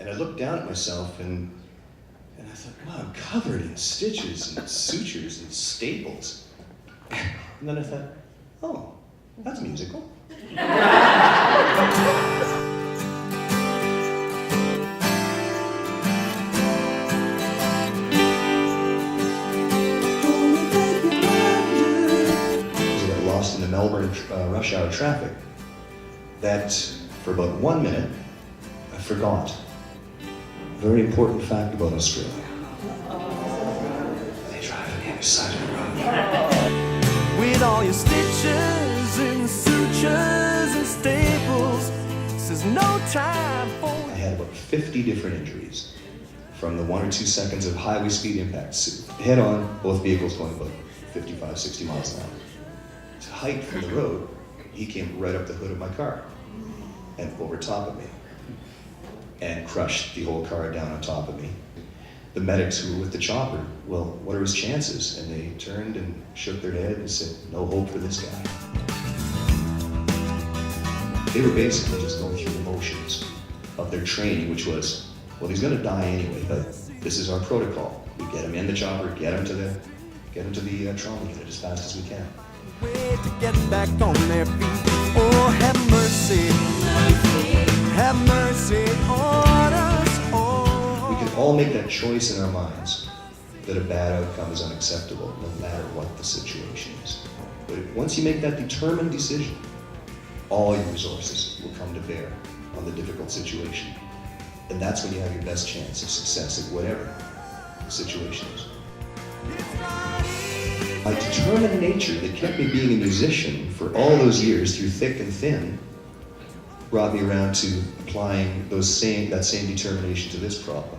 And I looked down at myself and I thought, wow, I'm covered in stitches and sutures and staples. And then I thought, oh, that's musical. In the Melbourne rush hour traffic, that for about 1 minute, I forgot a very important fact about Australia. They drive on the other side of the road. With all your stitches and sutures and staples, this is no time for... I had about 50 different injuries from the 1 or 2 seconds of highway speed impacts. Head on, both vehicles going about 55, 60 miles an hour. To height from the road, he came right up the hood of my car and over top of me and crushed the whole car down on top of me. The medics who were with the chopper, well, what are his chances? And they turned and shook their head and said, no hope for this guy. They were basically just going through the motions of their training, which was, well, he's going to die anyway, but this is our protocol. We get him in the chopper, get him to the trauma unit as fast as we can. Way to get back on their feet. Oh, have mercy, have mercy on us. Oh. We can all make that choice in our minds that a bad outcome is unacceptable, no matter what the situation is. But once you make that determined decision, all your resources will come to bear on the difficult situation. And that's when you have your best chance of success at whatever the situation is. My determined nature that kept me being a musician for all those years through thick and thin brought me around to applying that same determination to this problem.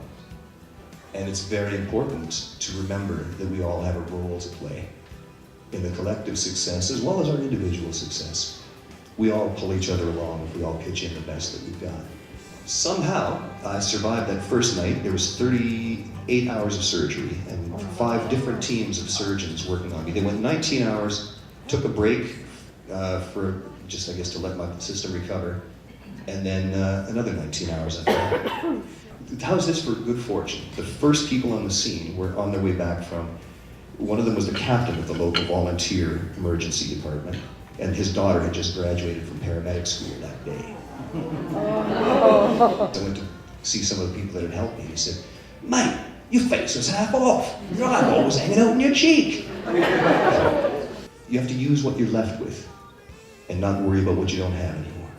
And it's very important to remember that we all have a role to play in the collective success as well as our individual success. We all pull each other along if we all pitch in the best that we've got. Somehow, I survived that first night. There was 38 hours of surgery and 5 different teams of surgeons working on me. They went 19 hours, took a break for just, I guess, to let my system recover, and then another 19 hours after that. How's this for good fortune? The first people on the scene were on their way back from, one of them was the captain of the local volunteer emergency department, and his daughter had just graduated from paramedic school that day. I went to see some of the people that had helped me, and he said, mate, your face was half off. Your eyeball was hanging out in your cheek. You have to use what you're left with and not worry about what you don't have anymore.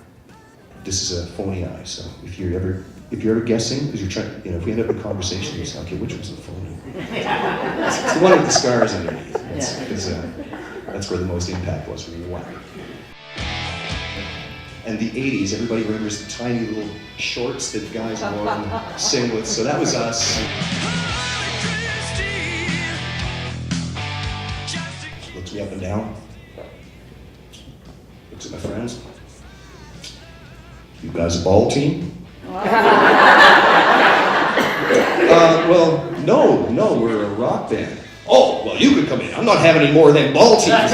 This is a phony eye, so if you're ever guessing, because you're trying, if we end up in a conversation, you say, okay, which one's the phony? It's the one with the scars underneath. That's where the most impact was for me. Wow. And the 80s, everybody remembers the tiny little shorts that guys wore and singlets, so that was us. Looks me up and down. Looks at my friends. You guys a ball team? Well, no, we're a rock band. Oh, well, you could come in. I'm not having any more of them ball teams.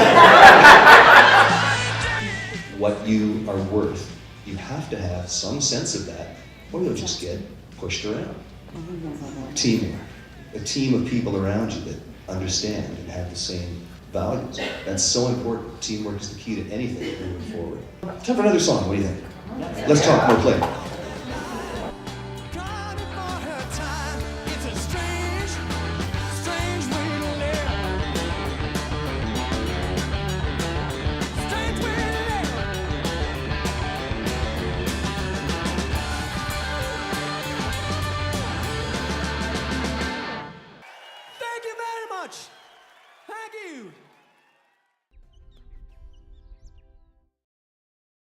What you are worth. You have to have some sense of that, or you'll just get pushed around. Teamwork. A team of people around you that understand and have the same values. That's so important. Teamwork is the key to anything moving forward. Time for another song. What do you think? Let's talk more play. Thank you very much. Thank you.